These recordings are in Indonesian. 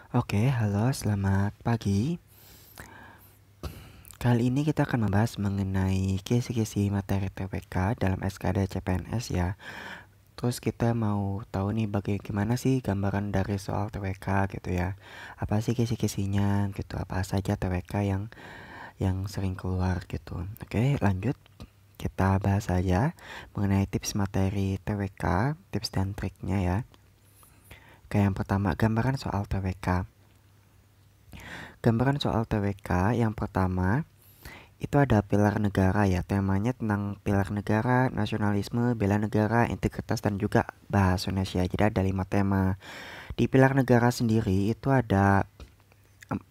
Oke, halo, selamat pagi. Kali ini kita akan membahas mengenai kisi-kisi materi TWK dalam SKD CPNS ya. Terus kita mau tahu nih bagaimana sih gambaran dari soal TWK gitu ya. Apa sih kisi-kisinya gitu, apa saja TWK yang sering keluar gitu. Oke, lanjut. Kita bahas saja mengenai tips materi TWK, tips dan triknya ya. Kayak yang pertama, gambaran soal TWK. Gambaran soal TWK yang pertama itu ada pilar negara ya, temanya tentang pilar negara, nasionalisme, bela negara, integritas, dan juga bahasa Indonesia. Jadi ada 5 tema. Di pilar negara sendiri itu ada,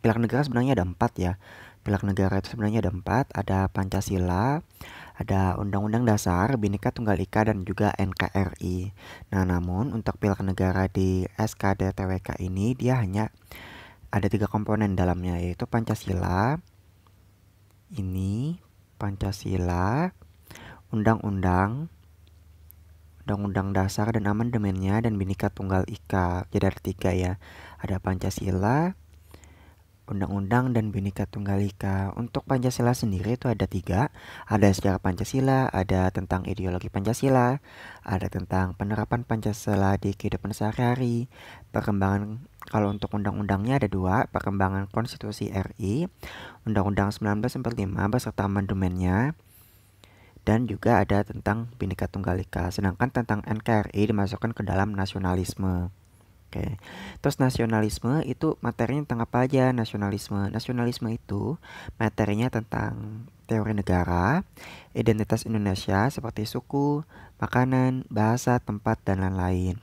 pilar negara sebenarnya ada 4 ya. Pilar negara itu sebenarnya ada 4, ada Pancasila, ada Undang-Undang Dasar, Bhinneka Tunggal Ika, dan juga NKRI. Nah, namun untuk pilar negara di SKD TWK ini dia hanya ada 3 komponen dalamnya, yaitu Pancasila, ini Pancasila, Undang-Undang, Undang-Undang Dasar dan amandemennya, dan Bhinneka Tunggal Ika. Jadi ada 3 ya. Ada Pancasila, Undang-Undang, dan Bhinneka Tunggal Ika. Untuk Pancasila sendiri itu ada 3. Ada sejarah Pancasila, ada tentang ideologi Pancasila, ada tentang penerapan Pancasila di kehidupan sehari-hari. Perkembangan, kalau untuk undang-undangnya ada 2, perkembangan konstitusi RI, Undang-Undang 1945 beserta amandemennya, dan juga ada tentang Bhinneka Tunggal Ika. Sedangkan tentang NKRI dimasukkan ke dalam nasionalisme. Oke. Terus nasionalisme itu materinya tentang apa aja? Nasionalisme itu materinya tentang teori negara, identitas Indonesia seperti suku, makanan, bahasa, tempat, dan lain-lain.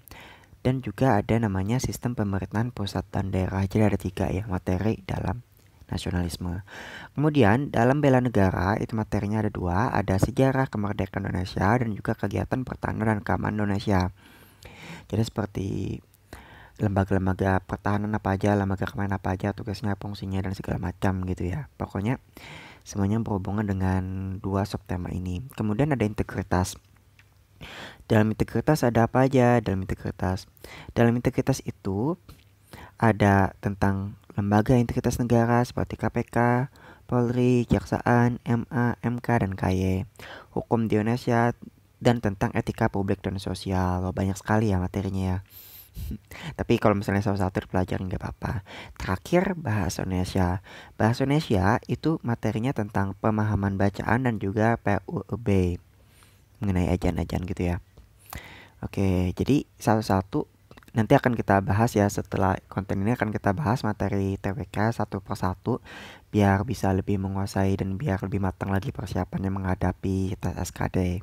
Dan juga ada namanya sistem pemerintahan pusat dan daerah. Jadi ada 3 ya materi dalam nasionalisme. Kemudian dalam bela negara itu materinya ada 2, ada sejarah kemerdekaan Indonesia dan juga kegiatan pertahanan dan keamanan Indonesia. Jadi seperti lembaga-lembaga pertahanan apa aja, lembaga keamanan apa aja, tugasnya, fungsinya, dan segala macam gitu ya. Pokoknya semuanya berhubungan dengan 2 subtema ini. Kemudian ada integritas. Dalam integritas ada apa aja? Dalam integritas itu ada tentang lembaga integritas negara seperti KPK, Polri, Kejaksaan, MA, MK, dan KY, hukum di Indonesia, dan tentang etika publik dan sosial. Loh, banyak sekali ya materinya ya. Tapi kalau misalnya salah satu dipelajari nggak apa-apa. Terakhir, bahasa Indonesia. Bahasa Indonesia itu materinya tentang pemahaman bacaan dan juga PUEB mengenai ejaan-ejaan gitu ya. Oke, jadi satu-satu nanti akan kita bahas ya, setelah konten ini akan kita bahas materi TWK satu persatu biar bisa lebih menguasai dan biar lebih matang lagi persiapannya menghadapi tes SKD.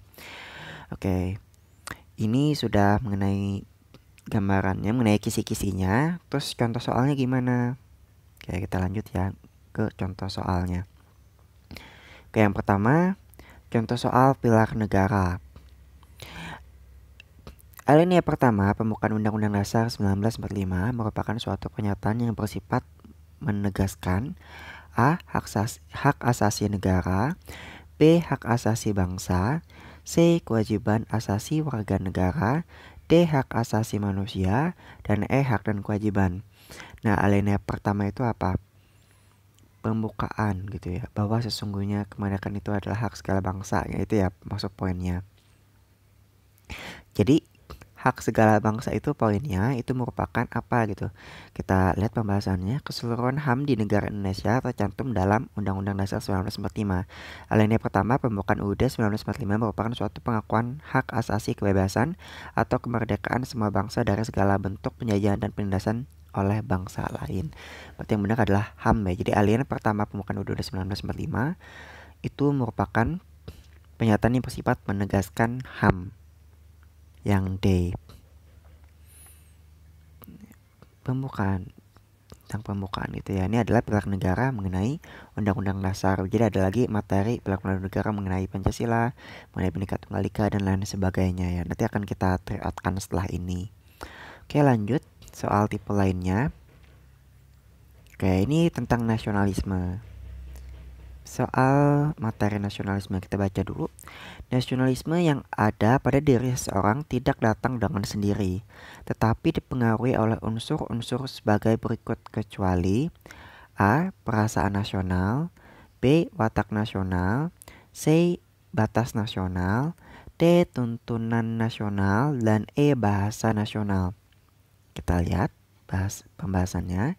Oke, ini sudah mengenai gambarannya, mengenai kisi-kisinya. Terus contoh soalnya gimana? Oke, kita lanjut ya ke contoh soalnya. Oke, yang pertama, contoh soal pilar negara. Alinea pertama, pembukaan Undang-Undang Dasar 1945 merupakan suatu pernyataan yang bersifat menegaskan A. Hak asasi negara, B. Hak asasi bangsa, C. Kewajiban asasi warga negara, D. Hak asasi manusia, dan E. Hak dan kewajiban. Nah, alinea pertama itu apa? Pembukaan gitu ya, bahwa sesungguhnya kemerdekaan itu adalah hak segala bangsa, ya itu ya maksud poinnya. Jadi hak segala bangsa itu poinnya itu merupakan apa gitu. Kita lihat pembahasannya. Keseluruhan HAM di negara Indonesia tercantum dalam Undang-Undang Dasar 1945. Alinea pertama pembukaan UUD 1945 merupakan suatu pengakuan hak asasi kebebasan atau kemerdekaan semua bangsa dari segala bentuk penjajahan dan penindasan oleh bangsa lain. Berarti yang benar adalah HAM ya. Jadi alinea pertama pembukaan UUD 1945 itu merupakan pernyataan yang bersifat menegaskan HAM. Yang D, pembukaan, tentang pembukaan itu ya. Ini adalah pilar negara mengenai Undang-Undang Dasar. Jadi ada lagi materi pilar negara mengenai Pancasila, mengenai Bhinneka Tunggal Ika, dan lain sebagainya ya. Nanti akan kita triatkan setelah ini. Oke, lanjut soal tipe lainnya. Oke, ini tentang nasionalisme. Soal materi nasionalisme kita baca dulu. Nasionalisme yang ada pada diri seseorang tidak datang dengan sendiri, tetapi dipengaruhi oleh unsur-unsur sebagai berikut kecuali A. Perasaan nasional, B. Watak nasional, C. Batas nasional, D. Tuntunan nasional, dan E. Bahasa nasional. Kita lihat pembahasannya.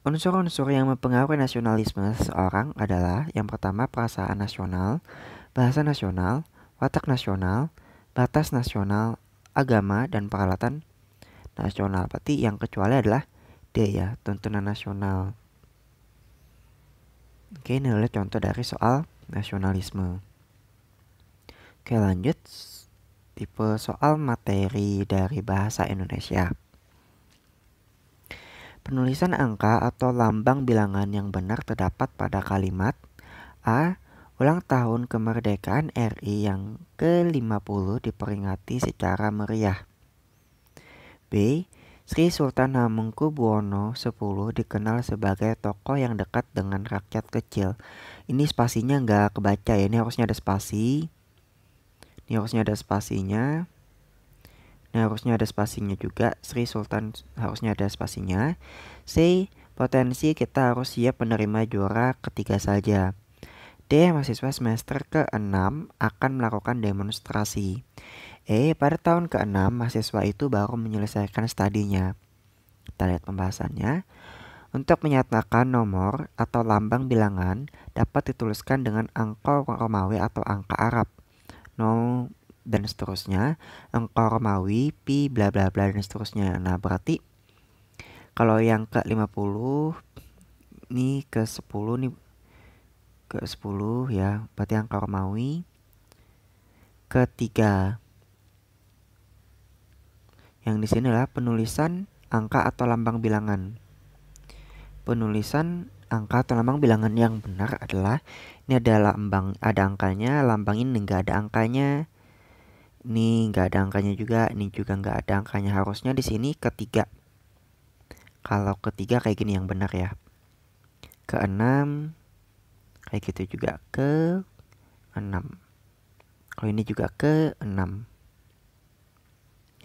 Unsur-unsur yang mempengaruhi nasionalisme seseorang adalah yang pertama perasaan nasional, bahasa nasional, watak nasional, batas nasional, agama, dan peralatan nasional. Berarti yang kecuali adalah D ya, tuntunan nasional. Oke, ini adalah contoh dari soal nasionalisme. Oke, lanjut. Tipe soal materi dari bahasa Indonesia. Penulisan angka atau lambang bilangan yang benar terdapat pada kalimat A. Ulang tahun kemerdekaan RI yang ke-50 diperingati secara meriah. B. Sri Sultan Hamengkubuwono X dikenal sebagai tokoh yang dekat dengan rakyat kecil. Ini spasinya nggak kebaca ya, ini harusnya ada spasi. Ini harusnya ada spasinya. Ini harusnya ada spasinya juga. Sri Sultan harusnya ada spasinya. C. Potensi kita harus siap menerima juara ketiga saja. D. Mahasiswa semester ke-6 akan melakukan demonstrasi. E. Pada tahun ke-6 mahasiswa itu baru menyelesaikan studinya. Kita lihat pembahasannya. Untuk menyatakan nomor atau lambang bilangan dapat dituliskan dengan angka Romawi atau angka Arab. 0 dan seterusnya, angka Romawi, pi, bla bla bla dan seterusnya. Nah, berarti kalau yang ke-50 nih ke-10 nih ke-10 ya, berarti angka Romawi ke-3. Yang di sini adalah penulisan angka atau lambang bilangan. Penulisan angka atau lambang bilangan yang benar adalah ini ada lambang, ada angkanya, lambang ini enggak ada angkanya. Ini nggak ada angkanya juga, ini juga nggak ada angkanya. Harusnya di sini ke-3. Kalau ke-3 kayak gini yang benar ya. Ke-6 kayak gitu juga, ke-6. Kalau ini juga ke-6.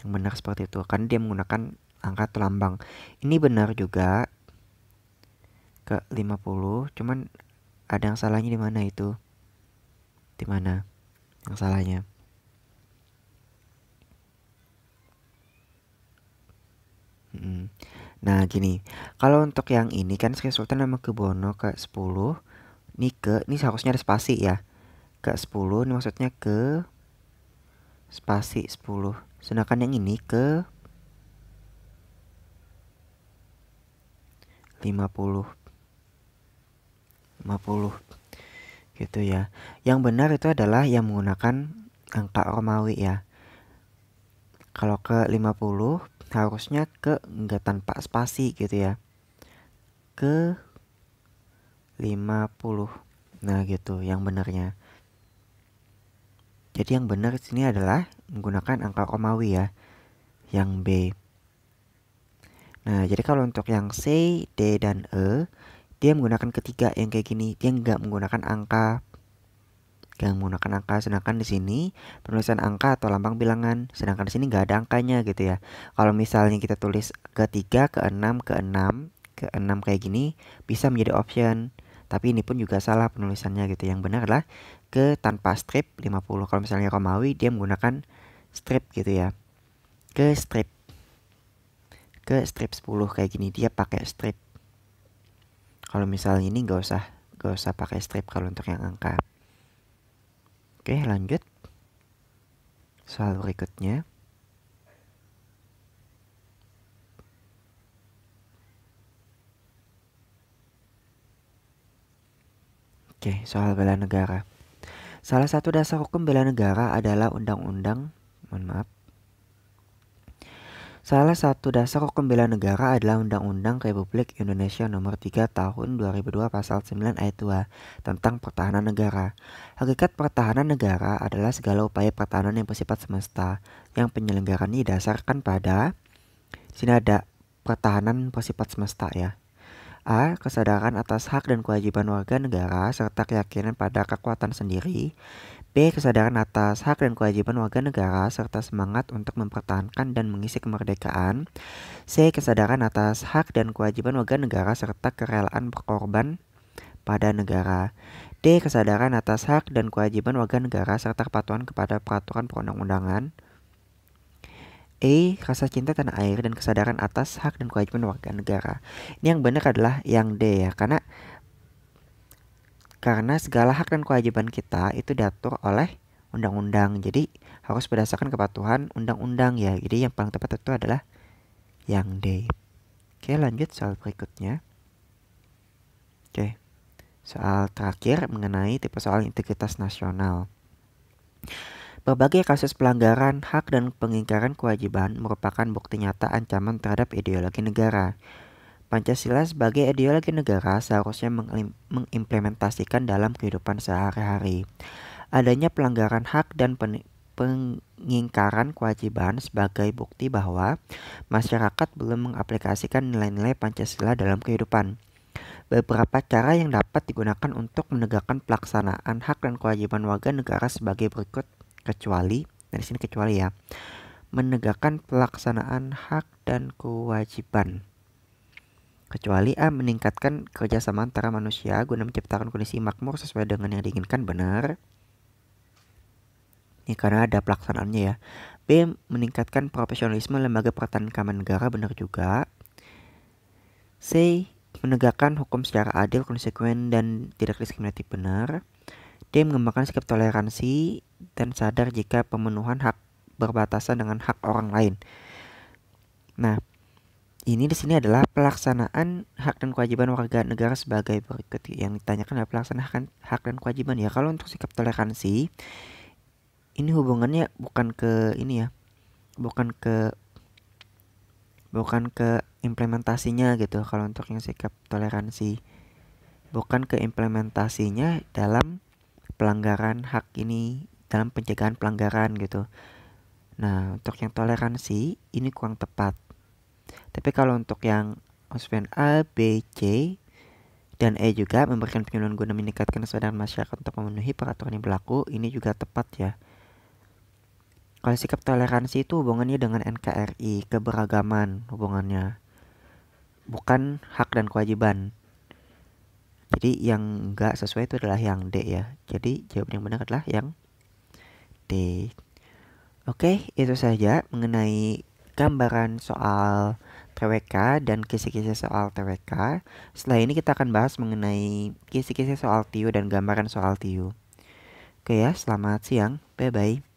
Yang benar seperti itu, karena dia menggunakan angka atau lambang. Ini benar juga ke-50, cuman ada yang salahnya di mana itu? Di mana yang salahnya? Nah gini, kalau untuk yang ini kan Sri Sultan Hamengkubuwono ke-10, ini seharusnya ada spasi ya. Ke-10 ini maksudnya ke spasi 10. Sedangkan yang ini ke 50 gitu ya. Yang benar itu adalah yang menggunakan angka Romawi ya. Kalau ke 50 harusnya enggak tanpa spasi gitu ya. Ke 50. Nah, gitu yang benarnya. Jadi yang benar di sini adalah menggunakan angka Romawi ya. Yang B. Nah, jadi kalau untuk yang C, D, dan E, dia menggunakan ketiga yang kayak gini. Dia nggak menggunakan angka. Sedangkan di sini penulisan angka atau lambang bilangan. Sedangkan di sini nggak ada angkanya gitu ya. Kalau misalnya kita tulis ke-3, ke-6, ke-6 kayak gini, bisa menjadi option. Tapi ini pun juga salah penulisannya gitu. Yang benar adalah ke tanpa strip 50. Kalau misalnya Romawi, dia menggunakan strip gitu ya. Ke strip 10 kayak gini, dia pakai strip. Kalau misalnya ini nggak usah pakai strip kalau untuk yang angka. Oke, lanjut. Soal berikutnya. Oke, soal bela negara. Salah satu dasar hukum bela negara adalah Salah satu dasar hukum bela negara adalah Undang-Undang Republik Indonesia Nomor 3 Tahun 2002 Pasal 9 Ayat 2 tentang pertahanan negara. Hakikat pertahanan negara adalah segala upaya pertahanan yang bersifat semesta, yang penyelenggaraan didasarkan pada, sini ada pertahanan bersifat semesta ya. A. Kesadaran atas hak dan kewajiban warga negara serta keyakinan pada kekuatan sendiri. B. Kesadaran atas hak dan kewajiban warga negara serta semangat untuk mempertahankan dan mengisi kemerdekaan. C. Kesadaran atas hak dan kewajiban warga negara serta kerelaan berkorban pada negara. D. Kesadaran atas hak dan kewajiban warga negara serta kepatuhan kepada peraturan perundang-undangan. E. Rasa cinta tanah air dan kesadaran atas hak dan kewajiban warga negara. Ini yang benar adalah yang D ya, karena segala hak dan kewajiban kita itu diatur oleh undang-undang. Jadi harus berdasarkan kepatuhan undang-undang ya. Jadi yang paling tepat itu adalah yang D. Oke, lanjut soal berikutnya. Oke. Soal terakhir mengenai tipe soal integritas nasional. Berbagai kasus pelanggaran hak dan pengingkaran kewajiban merupakan bukti nyata ancaman terhadap ideologi negara. Pancasila sebagai ideologi negara seharusnya mengimplementasikan dalam kehidupan sehari-hari. Adanya pelanggaran hak dan pengingkaran kewajiban sebagai bukti bahwa masyarakat belum mengaplikasikan nilai-nilai Pancasila dalam kehidupan. Beberapa cara yang dapat digunakan untuk menegakkan pelaksanaan hak dan kewajiban warga negara sebagai berikut, kecuali, dari sini kecuali ya, menegakkan pelaksanaan hak dan kewajiban. Kecuali A. Meningkatkan kerjasama antara manusia guna menciptakan kondisi makmur sesuai dengan yang diinginkan, benar. Ini karena ada pelaksanaannya ya. B. Meningkatkan profesionalisme lembaga pertahanan keamanan negara, benar juga. C. Menegakkan hukum secara adil, konsekuen, dan tidak diskriminatif, benar. D. Mengembangkan sikap toleransi dan sadar jika pemenuhan hak berbatasan dengan hak orang lain. Nah, ini di sini adalah pelaksanaan hak dan kewajiban warga negara sebagai berikut. Yang ditanyakan adalah pelaksanaan hak dan kewajiban ya. Kalau untuk sikap toleransi, ini hubungannya bukan ke ini ya, bukan ke implementasinya gitu. Kalau untuk yang sikap toleransi, bukan ke implementasinya dalam pelanggaran hak ini, dalam pencegahan pelanggaran gitu. Nah, untuk yang toleransi ini kurang tepat. Tapi kalau untuk yang opsi A, B, C, dan E juga memberikan penyuluhan guna meningkatkan kesadaran masyarakat untuk memenuhi peraturan yang berlaku, ini juga tepat ya. Kalau sikap toleransi itu hubungannya dengan NKRI, keberagaman hubungannya, bukan hak dan kewajiban. Jadi yang enggak sesuai itu adalah yang D ya. Jadi jawaban yang benar adalah yang D. Oke, itu saja mengenai gambaran soal TWK dan kisi-kisi soal TWK. Setelah ini kita akan bahas mengenai kisi-kisi soal TIU dan gambaran soal TIU. Oke ya, selamat siang. Bye-bye.